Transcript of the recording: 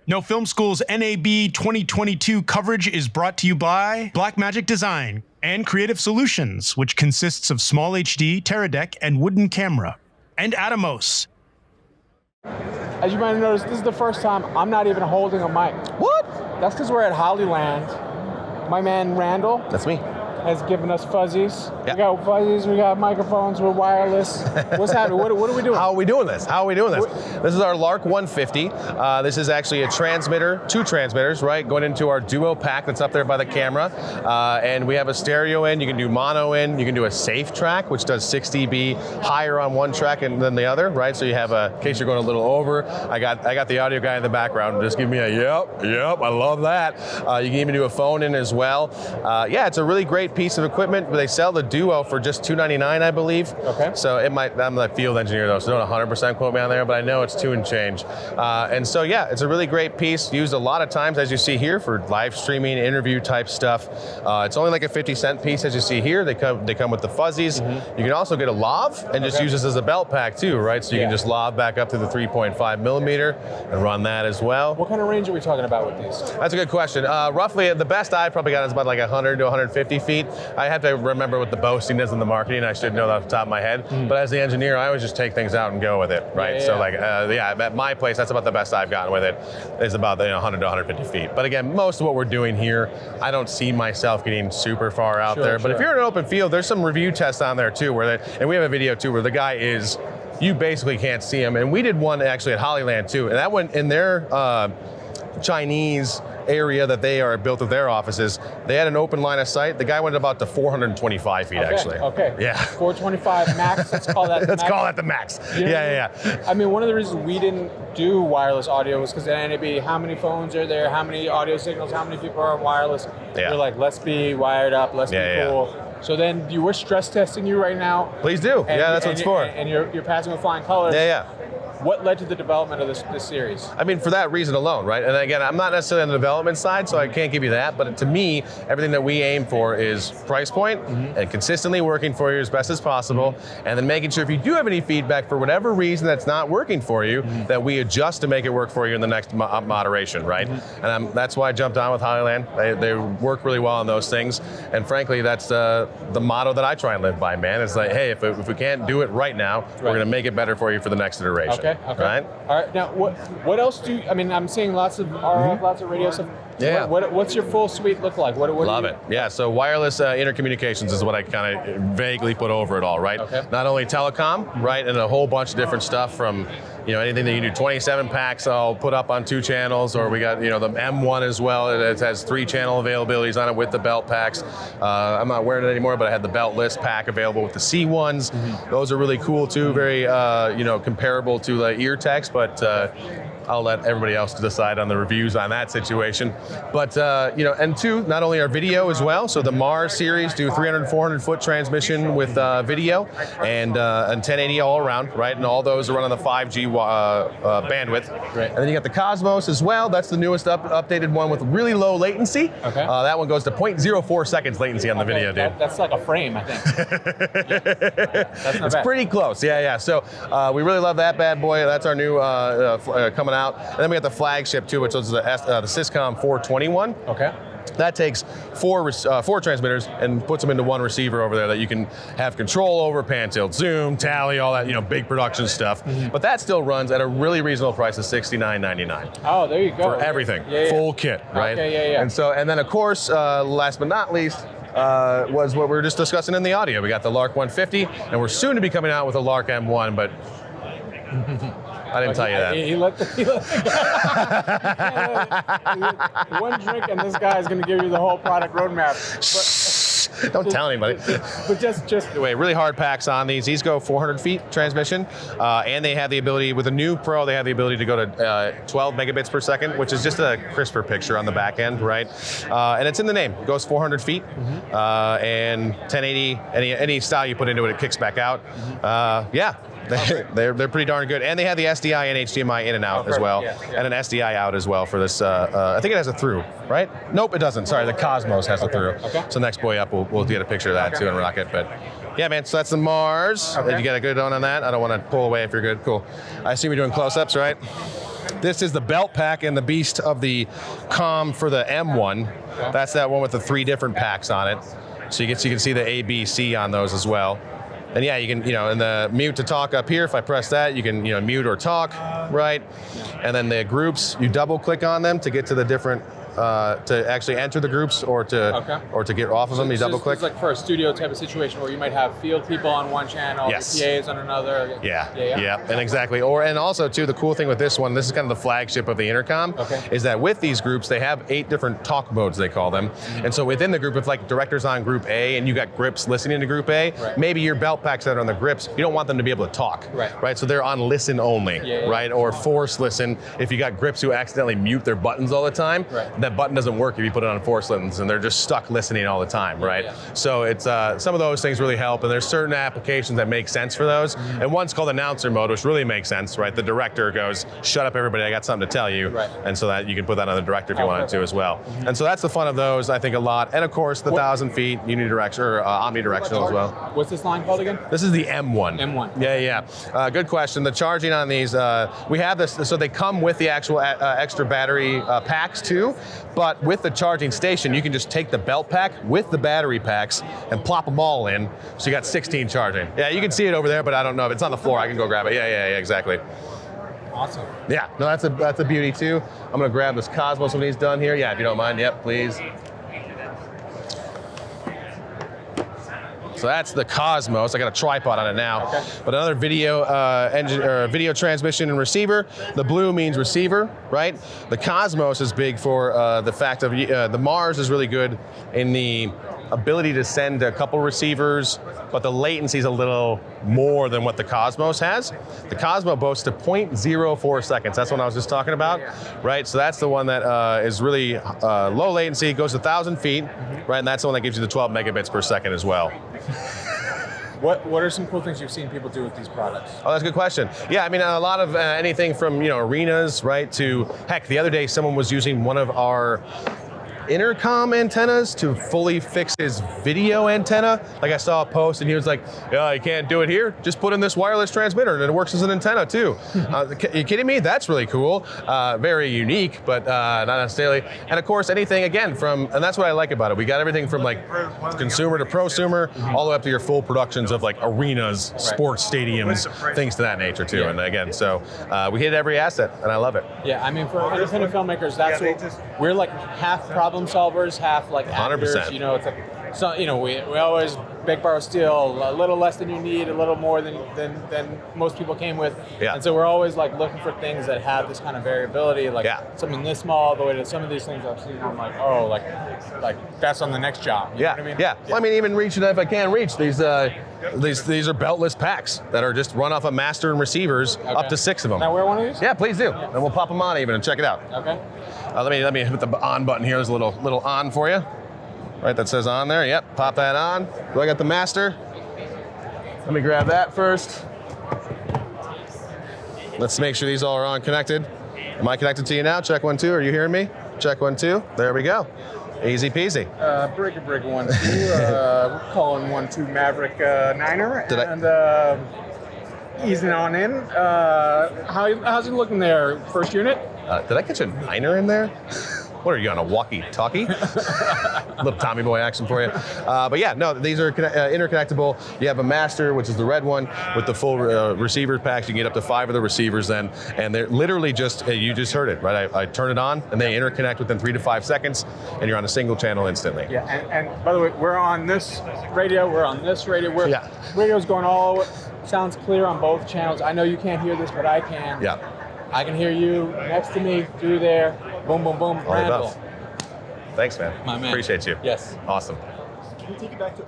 No Film School's NAB 2022 coverage is brought to you by Blackmagic Design and Creative Solutions, which consists of Small HD, Teradek, and Wooden Camera, and Atomos. As you might have noticed, this is the first time I'm not even holding a mic. What? That's because we're at Hollyland. My man Randall. That's me. Has given us fuzzies. Yep. We got fuzzies, we got microphones, we're wireless. What's happening? What are we doing? How are we doing this? This is our Lark 150. This is actually a transmitter, 2 transmitters, right? Going into our duo pack that's up there by the camera. And we have a stereo in, you can do mono in, you can do a safe track, which does 6 dB higher on one track than the other, right? So you have in case you're going a little over, I got the audio guy in the background, just give me a yep, I love that. You can even do a phone in as well. Yeah, it's a really great piece of equipment. They sell the Duo for just $299, I believe. Okay. So it might, I'm the field engineer though, so don't 100% quote me on there, but I know it's 2 and change. And so yeah, it's a really great piece, used a lot of times, as you see here, for live streaming, interview type stuff. It's only like a 50-cent piece, as you see here. They come with the fuzzies. You can also get a lav and just use this as a belt pack too, right? So you can just lav back up to the 3.5 millimeter and run that as well. What kind of range are we talking about with these? That's a good question. Roughly, the best I've probably got is about like 100 to 150 feet. I have to remember what the boasting is in the marketing. I should know that off the top of my head. But as the engineer, I always just take things out and go with it, right? So like, yeah, at my place, that's about the best I've gotten with it. Is about 100 to 150 feet. But again, most of what we're doing here, I don't see myself getting super far out there. But if you're in an open field, there's some review tests on there too, and we have a video too where the guy is, you basically can't see him. And we did one actually at Hollyland too, and that went in their Chinese area that they are built with their offices. They had an open line of sight. The guy went about to 425 feet actually. Okay. Yeah. 425 max. Let's call that. Let's call that the max. You know yeah. I mean, one of the reasons we didn't do wireless audio was because at NAB, how many phones are there? How many audio signals? How many people are on wireless? Yeah. We're like, let's be wired up. Let's be cool. So then we're stress testing you right now. Please do. Yeah, that's what it's for. And you're passing with flying colors. Yeah. What led to the development of this series? I mean, for that reason alone, right? And again, I'm not necessarily on the development side, so I can't give you that. But to me, everything that we aim for is price point and consistently working for you as best as possible, and then making sure if you do have any feedback for whatever reason that's not working for you, that we adjust to make it work for you in the next moderation, right? And that's why I jumped on with Hollyland. They work really well on those things, and frankly, that's the motto that I try and live by, man. It's like, hey, if we can't do it right now, we're going to make it better for you for the next iteration. Okay. Right? All right. Now, what else do you? I mean, I'm seeing lots of RF, lots of radio stuff. Yeah. What's your full suite look like? What Love it. Yeah. So wireless intercommunications is what I kind of vaguely put over it all, right? Okay. Not only telecom, right, and a whole bunch of different stuff from, anything that you do 27 packs, I'll put up on 2 channels, or we got, the M1 as well. It has 3 channel availabilities on it with the belt packs. I'm not wearing it anymore, but I had the beltless pack available with the C1s. Those are really cool too. Very, comparable to the ear techs, but I'll let everybody else decide on the reviews on that situation. But, and 2, not only our video as well, so the Mars series do 300, 400 foot transmission with video and 1080 all around, right? And all those are running the 5G bandwidth. Great. And then you got the Cosmos as well. That's the newest updated one with really low latency. Okay. That one goes to 0.04 seconds latency on the video, dude. That's like a frame, I think. That's not it's bad. Pretty close, yeah. So we really love that bad boy. That's our new coming out. And then we got the flagship too, which is the Syscom 421. Okay. That takes 4 transmitters and puts them into one receiver over there that you can have control over, pan, tilt, zoom, tally, all that, big production stuff. But that still runs at a really reasonable price of $69.99. Oh, there you go. For everything, full kit, right? Okay, yeah. And then of course, last but not least, was what we were just discussing in the audio. We got the Lark 150, and we're soon to be coming out with a Lark M1, but I didn't tell you that. He let one drink, and this guy is going to give you the whole product roadmap. Don't tell anybody. But just anyway, really hard packs on these. These go 400 feet transmission, and they have the ability, with a new Pro, they have the ability to go to 12 megabits per second, which is just a crisper picture on the back end, right? And it's in the name. It goes 400 feet, and 1080, any style you put into it, it kicks back out. Yeah. They're pretty darn good, and they have the SDI and HDMI in and out as well, and an SDI out as well for this. I think it has a through, right? Nope, it doesn't. Sorry, the Cosmos has a through. Okay. So next boy up, we'll get a picture of that too and rock it. But yeah, man. So that's the Mars. Did you get a good one on that? I don't want to pull away if you're good. Cool. I assume you're doing close-ups, right? This is the belt pack and the beast of the comm for the M1. Okay. That's that one with the 3 different packs on it. So you can see the A, B, C on those as well. And yeah, you can, in the mute to talk up here, if I press that, you can, mute or talk, right? And then the groups, you double click on them to get to the different, to actually enter the groups or to get off of them, you double click. It's like for a studio type of situation where you might have field people on one channel, yes. PAs on another. Yeah, and exactly. And also too, the cool thing with this one, this is kind of the flagship of the intercom, is that with these groups, they have 8 different talk modes, they call them. And so within the group, if like director's on group A and you got grips listening to group A, maybe your belt packs that are on the grips, you don't want them to be able to talk, right? So they're on listen only, right? Or force listen. If you got grips who accidentally mute their buttons all the time, that button doesn't work if you put it on force listens, and they're just stuck listening all the time, right? So it's some of those things really help, and there's certain applications that make sense for those. And one's called announcer mode, which really makes sense, right? The director goes, "Shut up, everybody! I got something to tell you," and so that you can put that on the director if you wanted to as well. And so that's the fun of those, I think, a lot. And of course, the 1,000 feet unidirectional or omnidirectional as well. What's this line called again? This is the M1. M1. Yeah. Good question. The charging on these, we have this, so they come with the actual extra battery packs too, but with the charging station, you can just take the belt pack with the battery packs and plop them all in, so you got 16 charging. Yeah, you can see it over there, but I don't know if it's on the floor. I can go grab it. Yeah, exactly. Awesome. Yeah, no, that's a beauty too. I'm gonna grab this Cosmos when he's done here. Yeah, if you don't mind. Yep, please. So that's the Cosmos. I got a tripod on it now. But another video video transmission and receiver. The blue means receiver, right? The Cosmos is big for the fact of the Mars is really good in the ability to send a couple receivers, but the latency is a little more than what the Cosmos has. The Cosmos boasts to 0.04 seconds. That's what I was just talking about, right? So that's the one that is really low latency, goes to 1,000 feet, right? And that's the one that gives you the 12 megabits per second as well. What are some cool things you've seen people do with these products? Oh, that's a good question. Yeah, I mean, a lot of anything from arenas, right, to heck, the other day someone was using one of our intercom antennas to fully fix his video antenna. Like I saw a post and he was like, "Yeah, you can't do it here. Just put in this wireless transmitter and it works as an antenna too." Are you kidding me? That's really cool. Very unique, but not necessarily. And of course, anything again and that's what I like about it. We got everything from like consumer to prosumer, all the way up to your full productions of like arenas, sports stadiums, things to that nature too. And again, so we hit every asset, and I love it. Yeah, I mean, for independent filmmakers, that's what we're like, half problem solvers, half like actors. 100%. It's like, so we always big bar of steel, a little less than you need, a little more than most people came with. And so we're always like looking for things that have this kind of variability, like something this small all the way to some of these things I've seen. I'm like, oh, like that's on the next job. You know what I mean? Well, I mean, even reaching if I can reach these are beltless packs that are just run off of master and receivers, up to 6 of them. Can I wear one of these? Yeah, please do. And we'll pop them on even and check it out. Okay. Let me hit the on button here. There's a little on for you. Right, that says on there. Yep, pop that on. Do I got the master? Let me grab that first. Let's make sure these all are on connected. Am I connected to you now? Check 1, 2. Are you hearing me? Check 1, 2. There we go. Easy peasy. Breaker 1, 2. We're calling 1, 2 Maverick Niner. Easing on in. How's it looking there? First unit? Did I catch a Niner in there? What are you on, a walkie-talkie? Little Tommy Boy action for you. But yeah, no, these are interconnectable. You have a master, which is the red one, with the full receiver packs. You can get up to 5 of the receivers then, and they're literally just, you just heard it, right? I turn it on, and they interconnect within 3 to 5 seconds, and you're on a single channel instantly. Yeah, and by the way, we're on this radio, radio's going all, sounds clear on both channels. I know you can't hear this, but I can. Yeah. I can hear you next to me, through there. Boom, boom, boom. Randall. Thanks, man. My man. Appreciate you. Yes. Awesome. Can we take it back to